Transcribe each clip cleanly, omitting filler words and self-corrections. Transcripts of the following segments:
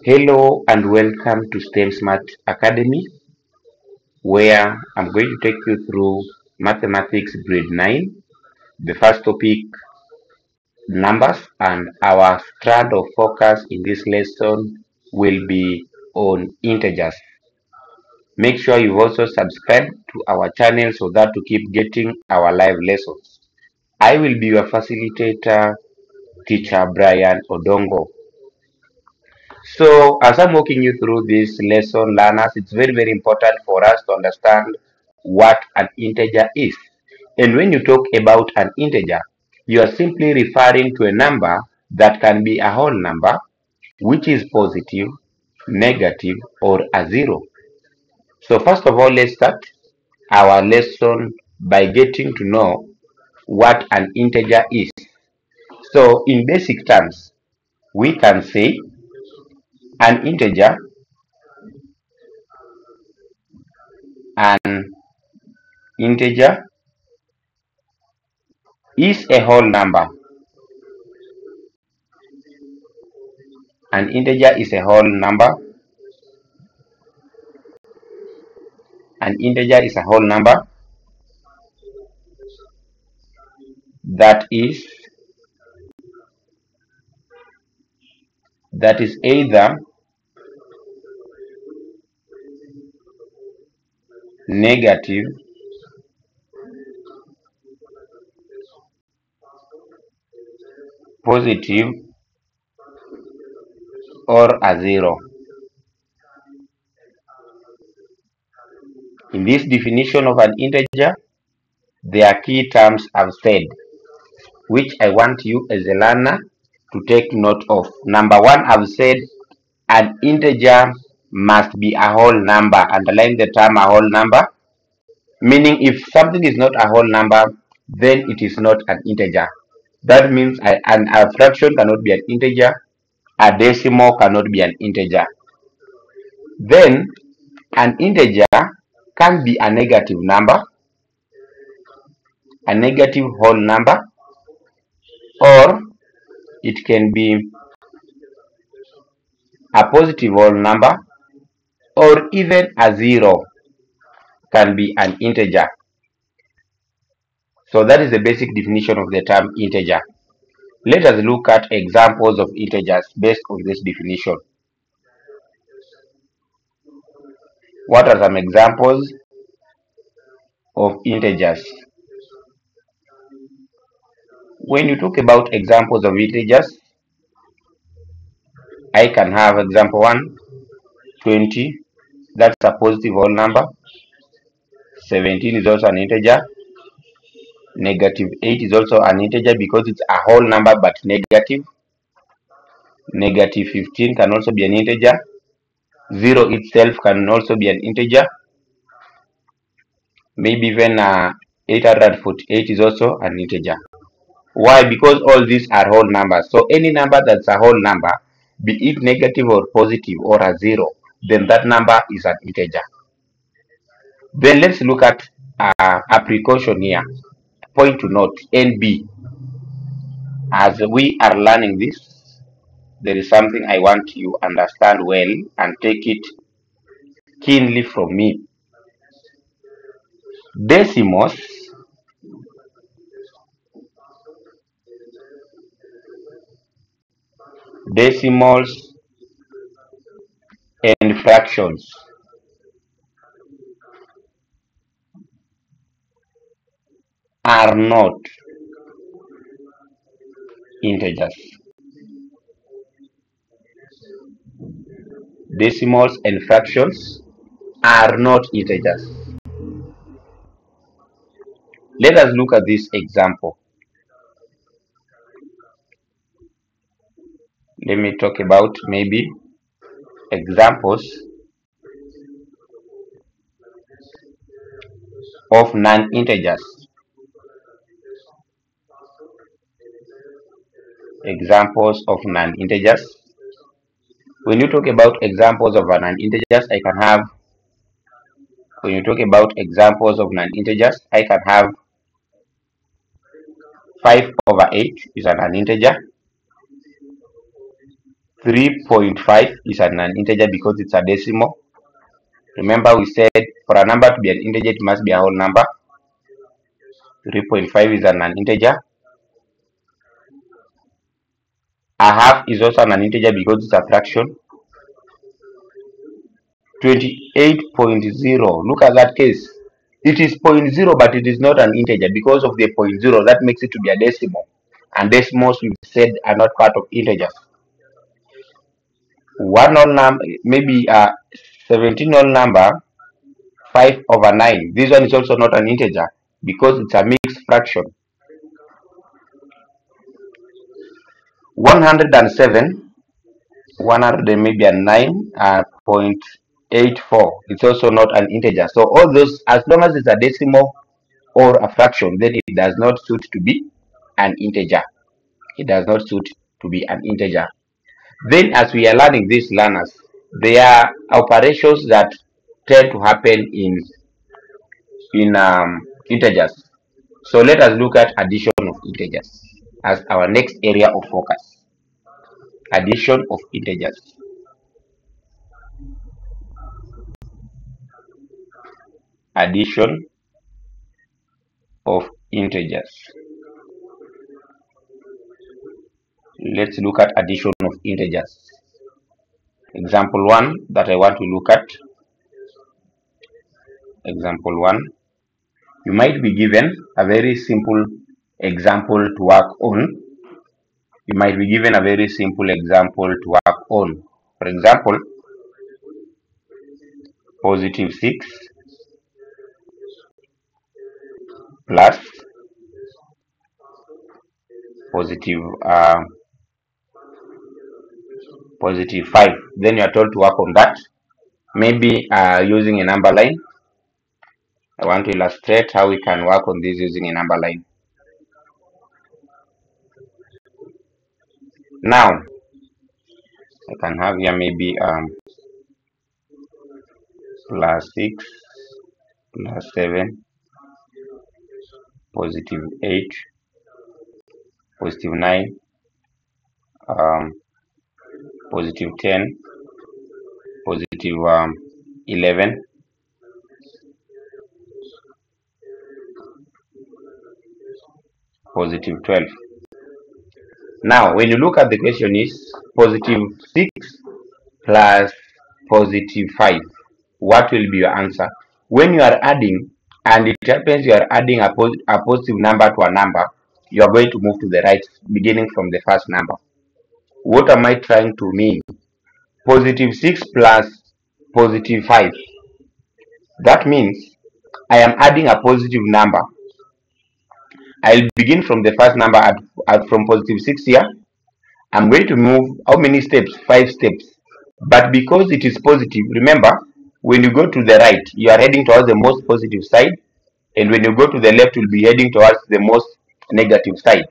Hello and welcome to STEM Smart Academy, where I'm going to take you through Mathematics Grade 9. The first topic, numbers, and our strand of focus in this lesson will be on integers. Make sure you also subscribe to our channel so that to keep getting our live lessons. I will be your facilitator, Teacher Brian Odongo. So, as I'm walking you through this lesson, learners, it's very important for us to understand what an integer is. And when you talk about an integer, you are simply referring to a number that can be a whole number, which is positive, negative, or a zero. So, first of all, let's start our lesson by getting to know what an integer is. So, in basic terms, we can say an integer, an integer is a whole number. An integer is a whole number. An integer is a whole number that is either negative, positive, or a zero. In this definition of an integer, there are key terms I've said, which I want you as a learner to take note of. Number one, I've said an integer must be a whole number. Underline the term a whole number, meaning if something is not a whole number, then it is not an integer. That means a fraction cannot be an integer, a decimal cannot be an integer. Then an integer can be a negative number, a negative whole number, or it can be a positive whole number, or even a zero can be an integer. So that is the basic definition of the term integer. Let us look at examples of integers based on this definition. What are some examples of integers? When you talk about examples of integers, I can have example 1, 20, that's a positive whole number. 17 is also an integer. Negative 8 is also an integer because it's a whole number but negative. Negative 15 can also be an integer. 0 itself can also be an integer. Maybe even 848 is also an integer. Why? Because all these are whole numbers. So any number that's a whole number, be it negative or positive or a zero, then that number is an integer. Then let's look at a precaution here. Point to note NB. As we are learning this, there is something I want you understand well and take it keenly from me. Decimals and fractions are not integers. Decimals and fractions are not integers. Let us look at this example. Let me talk about maybe examples of non-integers. Examples of non-integers. When you talk about examples of non-integers, when you talk about examples of non-integers, I can have 5/8 is an integer. 3.5 is an integer because it's a decimal. Remember we said for a number to be an integer, it must be a whole number. 3.5 is an integer. A half is also an integer because it's a fraction. 28.0, look at that case. It is 0.0, but it is not an integer because of the 0.0. That makes it to be a decimal. And decimals, we said, are not part of integers. One whole number, maybe a 17 whole number, 5/9. This one is also not an integer because it's a mixed fraction. 107, 100 and maybe a 9.84. It's also not an integer. So all those, as long as it's a decimal or a fraction, then it does not suit to be an integer. It does not suit to be an integer. Then, as we are learning these learners, there are operations that tend to happen in integers. So let us look at addition of integers as our next area of focus. Addition of integers. Addition of integers. Let's look at addition of integers. Example 1 that I want to look at. Example 1. You might be given a very simple example to work on. You might be given a very simple example to work on. For example, positive 6 plus positive 5. Then you are told to work on that. Maybe using a number line. I want to illustrate how we can work on this using a number line. Now, I can have here maybe plus 6 plus 7 positive 8 positive 9 positive 10 positive 11 positive 12. Now, when you look at the question is positive 6 plus positive 5. What will be your answer? When you are adding, and it happens you are adding a positive number to a number, you are going to move to the right, beginning from the first number. What am I trying to mean? Positive 6 plus positive 5. That means I am adding a positive number. I'll begin from the first number from positive 6 here. I'm going to move how many steps? 5 steps. But because it is positive, remember, when you go to the right, you are heading towards the most positive side. And when you go to the left, you'll be heading towards the most negative side.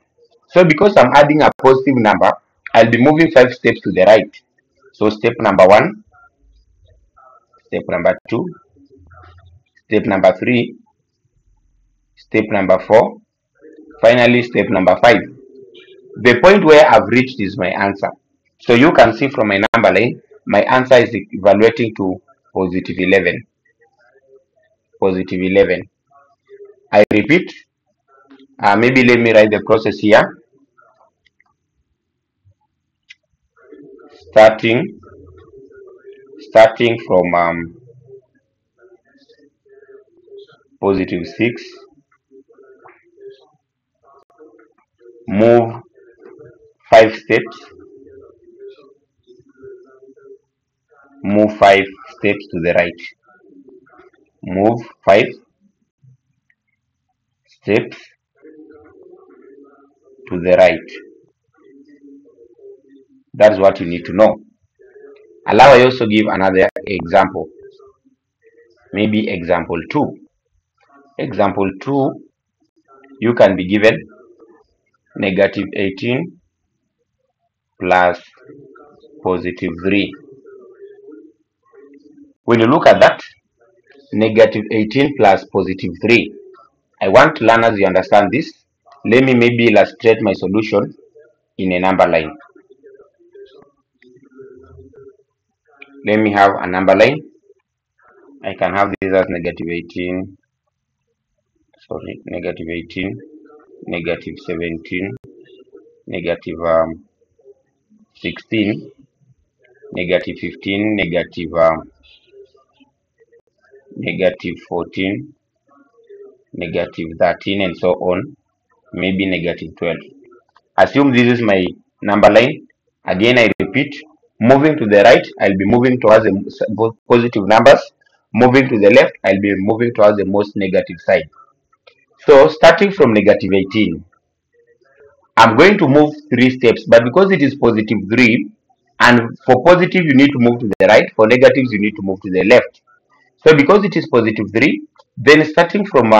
So because I'm adding a positive number, I'll be moving 5 steps to the right. So step number 1, step number 2, step number 3, step number 4, finally step number 5. The point where I've reached is my answer. So you can see from my number line, my answer is evaluating to positive 11. Positive 11. I repeat, maybe let me write the process here. Starting from positive 6, move 5 steps, move 5 steps to the right, move 5 steps to the right. That's what you need to know. Allow I also give another example. Maybe example 2. Example 2, you can be given negative 18 plus positive 3. When you look at that, negative 18 plus positive 3, I want learners to understand this. Let me maybe illustrate my solution in a number line. let me have a number line. I can have this as negative 18, sorry, negative 18, negative 17, negative 16, negative 15, negative 14, negative 13, and so on, maybe negative 12. Assume this is my number line. Again, I repeat, moving to the right, I'll be moving towards the positive numbers. Moving to the left, I'll be moving towards the most negative side. So starting from negative 18, I'm going to move 3 steps, but because it is positive 3, and for positive you need to move to the right, for negatives you need to move to the left. So because it is positive 3, then starting from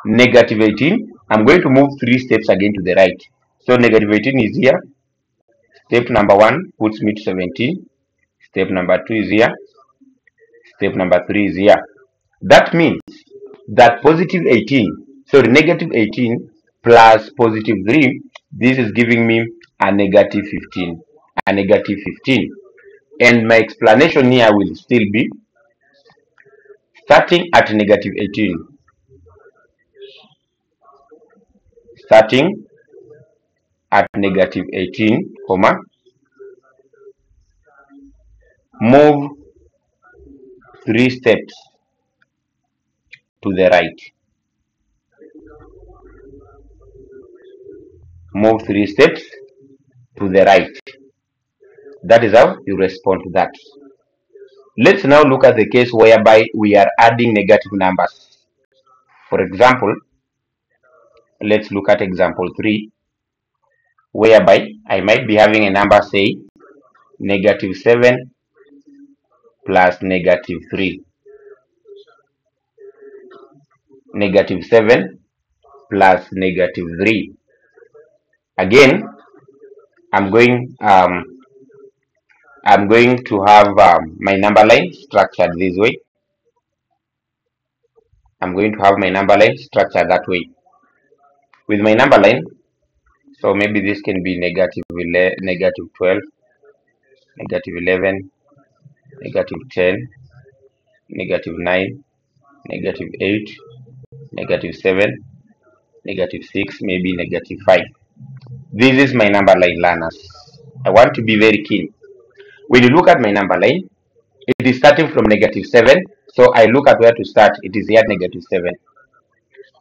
negative 18, I'm going to move 3 steps again to the right. So negative 18 is here. Step number 1 puts me to 17. Step number 2 is here. Step number 3 is here. That means that positive 18, sorry, negative 18 plus positive 3, this is giving me a negative 15. A negative 15. And my explanation here will still be starting at negative 18. Starting at negative 18, comma, move 3 steps to the right. Move 3 steps to the right. That is how you respond to that. Let's now look at the case whereby we are adding negative numbers. For example, let's look at example 3, whereby I might be having a number, say, negative 7 plus negative 3. Negative 7 plus negative 3. Again, I'm going to have my number line structured this way. I'm going to have my number line structured that way. With my number line, so maybe this can be negative 12, negative 11, negative 10, negative 9, negative 8, negative 7, negative 6, maybe negative 5. This is my number line, learners. I want to be very keen. When you look at my number line, it is starting from negative 7. So I look at where to start. It is here, negative 7.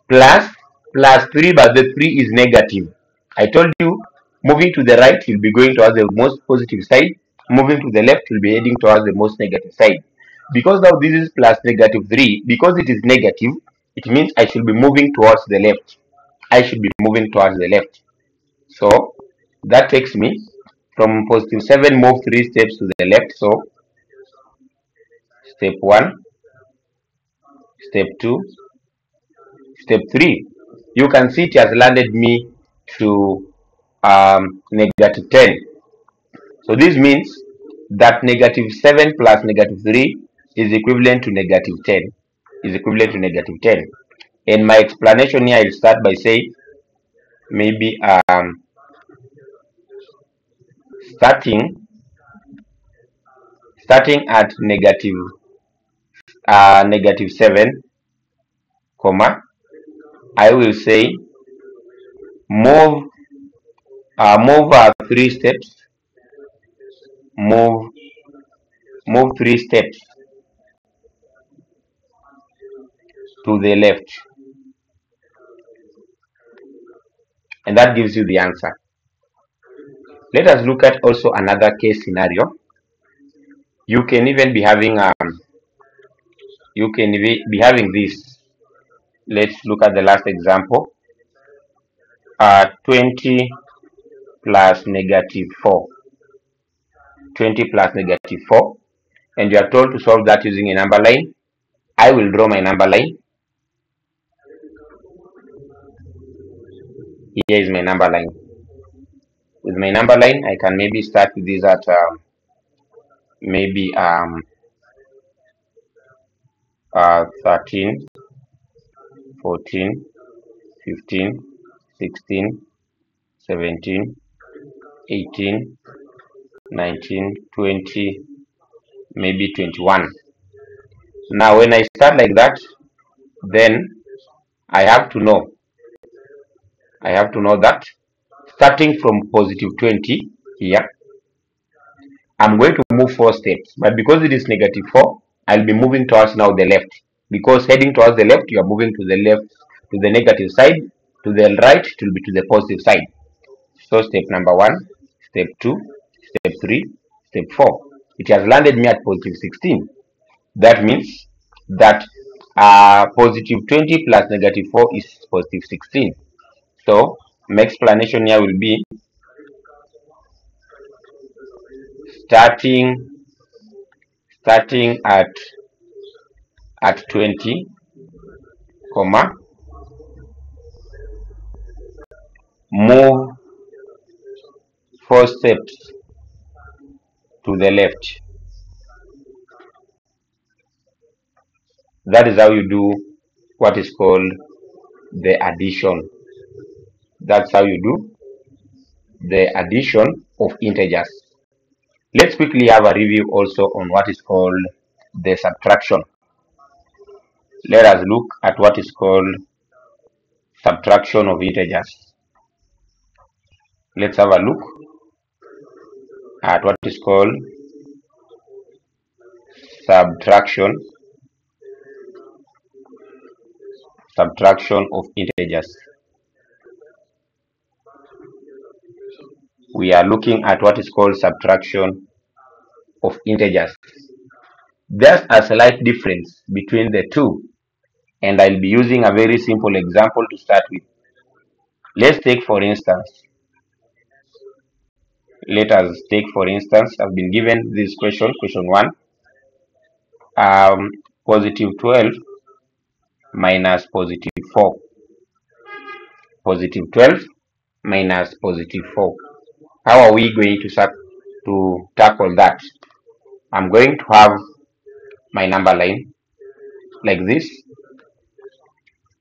Plus 3, but the 3 is negative. I told you, moving to the right, you'll be going towards the most positive side. Moving to the left, you'll be heading towards the most negative side. Because now this is plus negative 3, because it is negative, it means I should be moving towards the left. I should be moving towards the left. So that takes me from positive 7, move 3 steps to the left. So step 1, step 2, step 3. You can see it has landed me to negative 10. So this means that negative 7 plus negative 3 is equivalent to negative 10. Is equivalent to negative 10. And my explanation here, I'll start by saying maybe starting at negative 7, comma, I will say move 3 steps, move 3 steps to the left, and that gives you the answer. Let us look at also another case scenario. You can even be having this. Let's look at the last example. 20 plus negative 4. 20 plus negative 4. And you are told to solve that using a number line. I will draw my number line. Here is my number line. With my number line, I can maybe start with this at maybe 13, 14, 15, 16, 17, 18, 19, 20, maybe 21. Now when I start like that, then I have to know that starting from positive 20 here, I'm going to move 4 steps, but because it is negative 4, I'll be moving towards now the left. Because heading towards the left, you are moving to the left, to the negative side, to the right, it will be to the positive side. So step number 1, step 2, step 3, step 4. It has landed me at positive 16. That means that positive 20 plus negative 4 is positive 16. So my explanation here will be starting at 20, comma, move 4 steps to the left. That is how you do what is called the addition. That's how you do the addition of integers. Let's quickly have a review also on what is called the subtraction. Let us look at what is called subtraction of integers. Let's have a look at what is called subtraction of integers. We are looking at what is called subtraction of integers. There's a slight difference between the two, and I'll be using a very simple example to start with. Let's take for instance, I've been given this question 1, positive 12 minus positive 4. Positive 12 minus positive 4. How are we going to tackle that? I'm going to have my number line like this.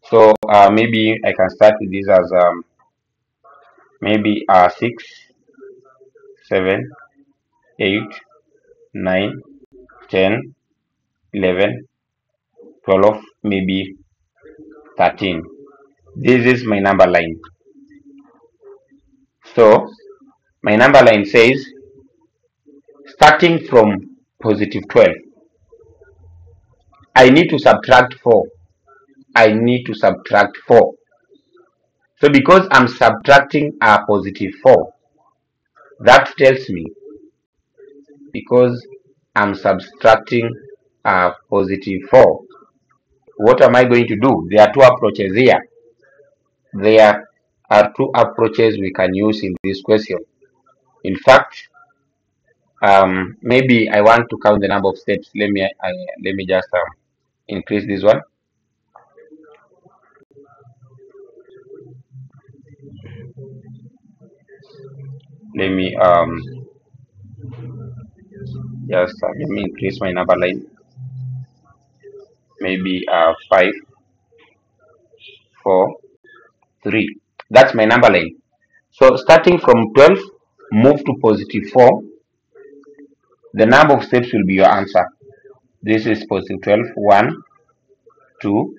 So maybe I can start with this as maybe 6, 7, 8, 9, 10, 11, 12, maybe 13. This is my number line. So my number line says starting from positive 12, I need to subtract 4. So because I'm subtracting a positive 4, that tells me because I'm subtracting a positive 4, what am I going to do? There are two approaches here. There are two approaches we can use in this question. In fact, maybe I want to count the number of steps. Let me just increase this one. Let me let me increase my number line. Maybe 5, 4, 3. That's my number line. So starting from 12, move to positive 4. The number of steps will be your answer. This is positive 12. 1, 2,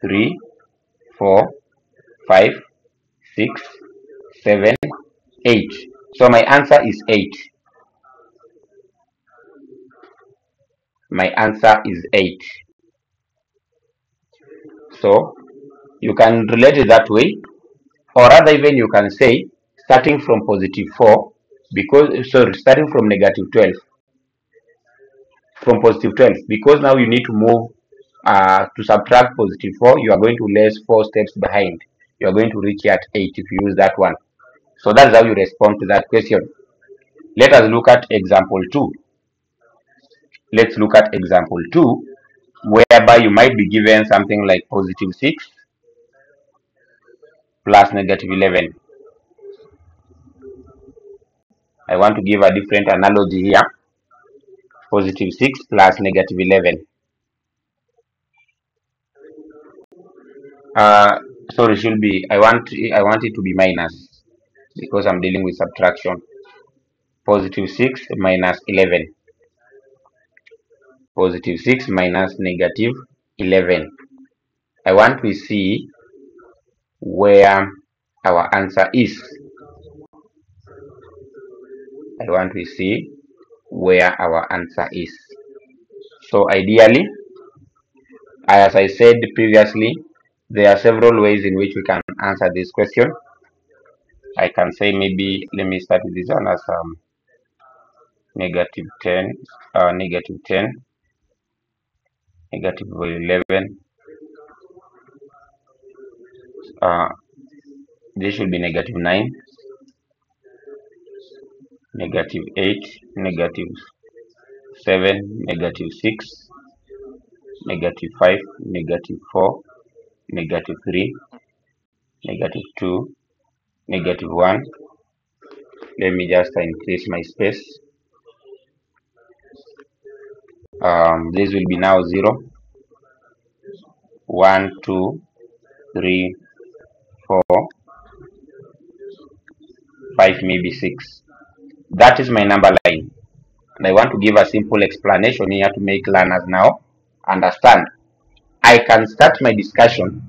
3, 4, 5, 6, 7, 8. So my answer is 8. My answer is 8. So you can relate it that way, or rather even you can say starting from positive 4, starting from negative 12, from positive 12, because now you need to move to subtract positive 4, you are going to less 4 steps behind. You are going to reach at 8 if you use that one. So that's how you respond to that question. Let us look at example 2. Let's look at example 2, whereby you might be given something like positive 6 plus negative 11. I want to give a different analogy here. Positive 6 plus negative 11. Sorry, should be, I want it to be minus because I'm dealing with subtraction. Positive 6 minus 11. positive 6 minus negative 11. I want to see where our answer is. I want to see where our answer is. So ideally, as I said previously, there are several ways in which we can answer this question. I can say maybe, let me start with this one as negative 10, negative 10, negative 11. This should be negative 9, negative 8, negative 7, negative 6, negative 5, negative 4, negative 3, negative 2, negative 1. Let me just increase my space. This will be now 0, 1, 2, 3, 4, 5, maybe 6. That is my number line. And I want to give a simple explanation here to make learners now understand. I can start my discussion.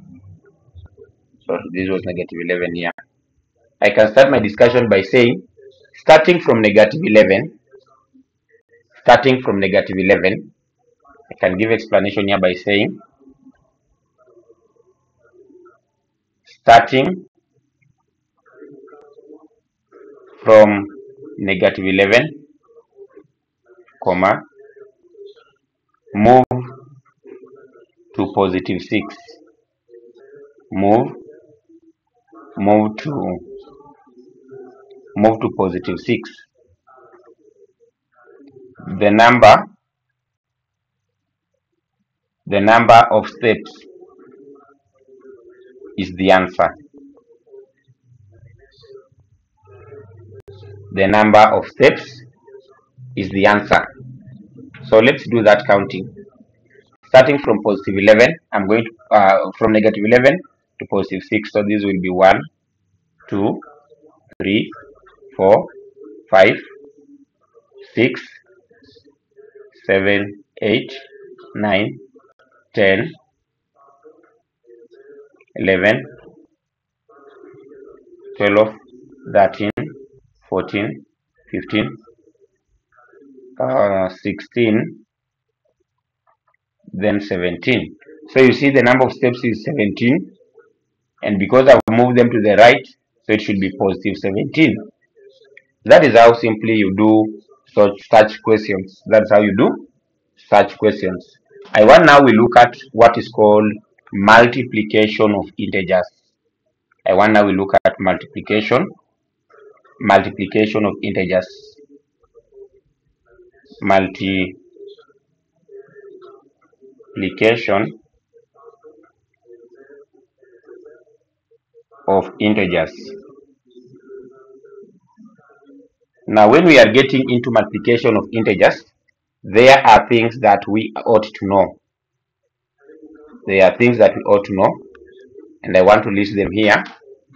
So this was negative 11 here. I can start my discussion by saying, starting from negative 11, I can give explanation here by saying, starting from negative 11, comma, move to positive 6, move to positive 6. The number of steps is the answer. The number of steps is the answer. So let's do that counting. Starting from positive 11, I'm going to from negative 11 to positive 6. So this will be 1, 2, 3, 4, 5, 6, 7, 8, 9, 10, 11, 12, 13, 14, 15, 16, then 17. So you see the number of steps is 17, and because I've moved them to the right, so it should be positive 17. That is how simply you do such questions. That's how you do such questions. I want now we look at what is called multiplication of integers. Multiplication of integers. Multiplication of integers. Now, when we are getting into multiplication of integers, there are things that we ought to know. And I want to list them here,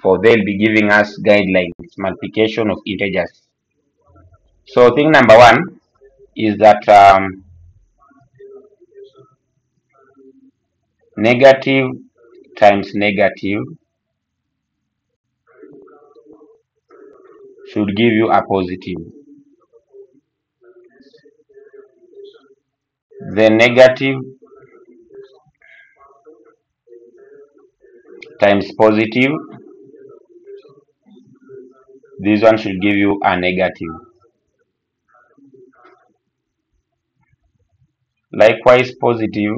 for they'll be giving us guidelines. Multiplication of integers. So thing number one is that negative times negative should give you a positive. The negative times positive, this one should give you a negative. Likewise, positive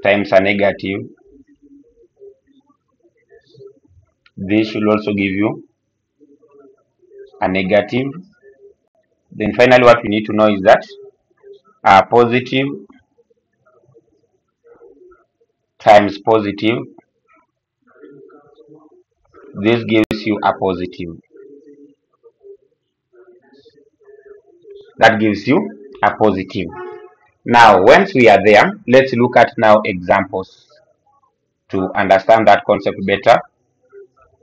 times a negative, this should also give you a negative. Then finally, what we need to know is that a positive times positive, this gives you a positive. That gives you a positive. Now, once we are there, let's look at now examples to understand that concept better.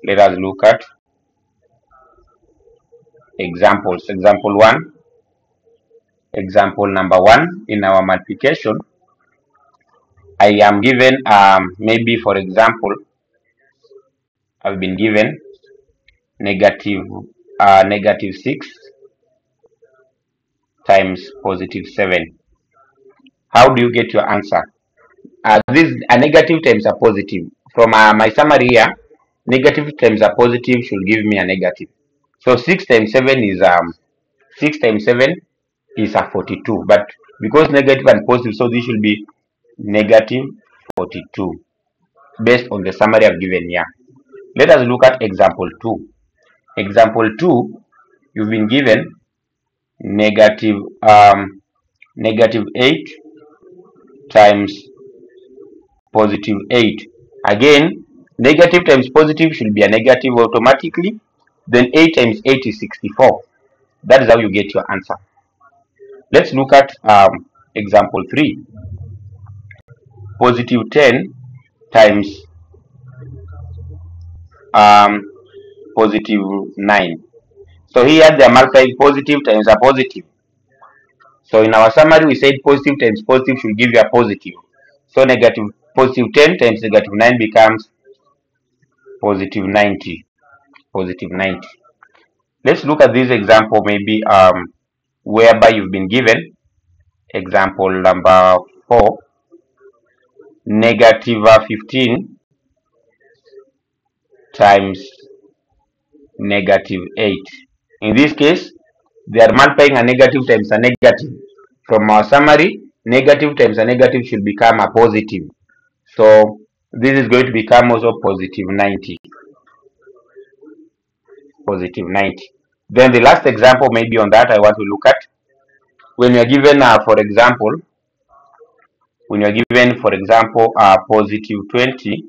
Let us look at examples. Example 1. example number 1 in our multiplication, I am given maybe, for example, I've been given negative 6 times positive 7. How do you get your answer? This a negative times a positive. From my summary here, negative times a positive should give me a negative. So 6 times 7 is 42. But because negative and positive, so this should be negative 42 based on the summary I've given here. Let us look at example 2. Example 2, you've been given negative 8 times positive 8. Again, negative times positive should be a negative automatically. Then 8 times 8 is 64. That is how you get your answer. Let's look at example 3. Positive 10 times positive 9. So here they are multiplying positive times a positive. So in our summary, we said positive times positive should give you a positive. So positive 10 times negative 9 becomes positive 90. Positive 90. Let's look at this example, maybe whereby you've been given example number 4, negative 15 times negative 8. In this case, they are multiplying a negative times a negative. From our summary, negative times a negative should become a positive. So this is going to become also positive 90. Positive 90. Then the last example maybe on that I want to look at, when you are given for example positive 20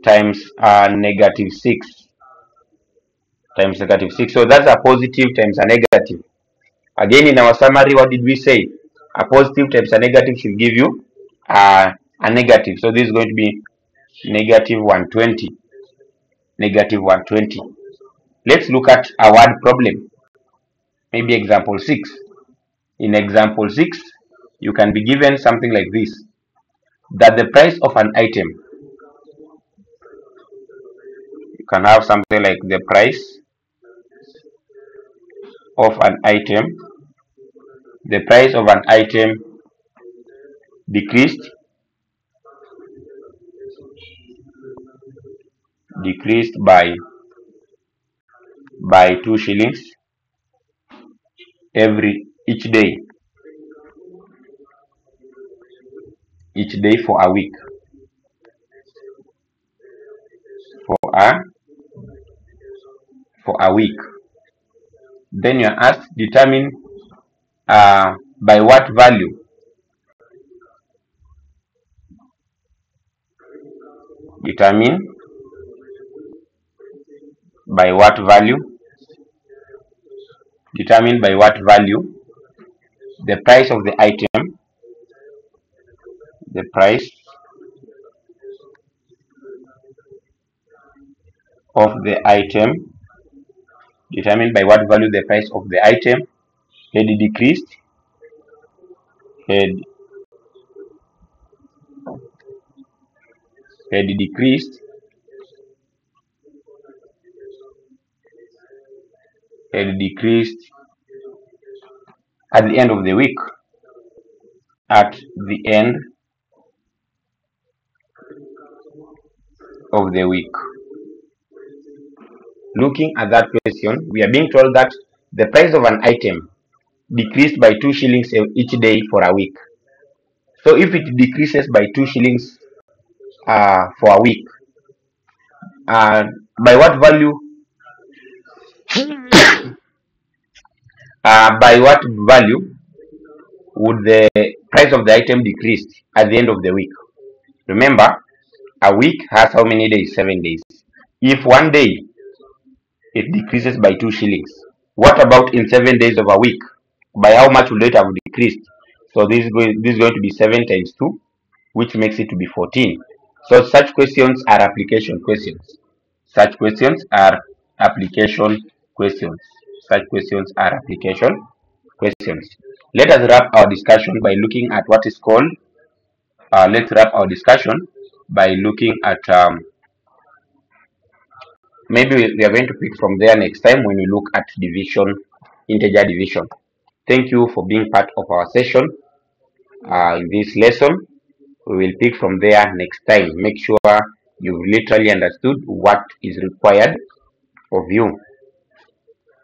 times negative 6 times negative 6. So that's a positive times a negative. Again, in our summary, what did we say? A positive times a negative should give you a negative. So this is going to be negative 120. Negative 120. Let's look at a word problem. Maybe example 6. In example 6, you can be given something like this, that the price of an item, you can have something like the price of an item, decreased by 2 shillings each day for a week. For a week. Then you are asked, determine by what value the price of the item, determine by what value the price of the item had decreased at the end of the week. Looking at that question, we are being told that the price of an item decreased by 2 shillings each day for a week. So if it decreases by 2 shillings for a week, by what value would the price of the item decrease at the end of the week? Remember, a week has how many days? 7 days. If one day it decreases by 2 shillings, what about in 7 days of a week? By how much would it have decreased? So this is going to be 7 times 2, which makes it to be 14. So such questions are application questions. Such questions are application questions. questions. Let us wrap our discussion by looking at what is called, let's wrap our discussion by looking at, maybe we are going to pick from there next time when we look at division, integer division. Thank you for being part of our session in this lesson. We will pick from there next time. Make sure you've literally understood what is required of you.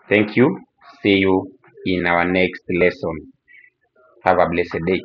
Thank you. See you in our next lesson. Have a blessed day.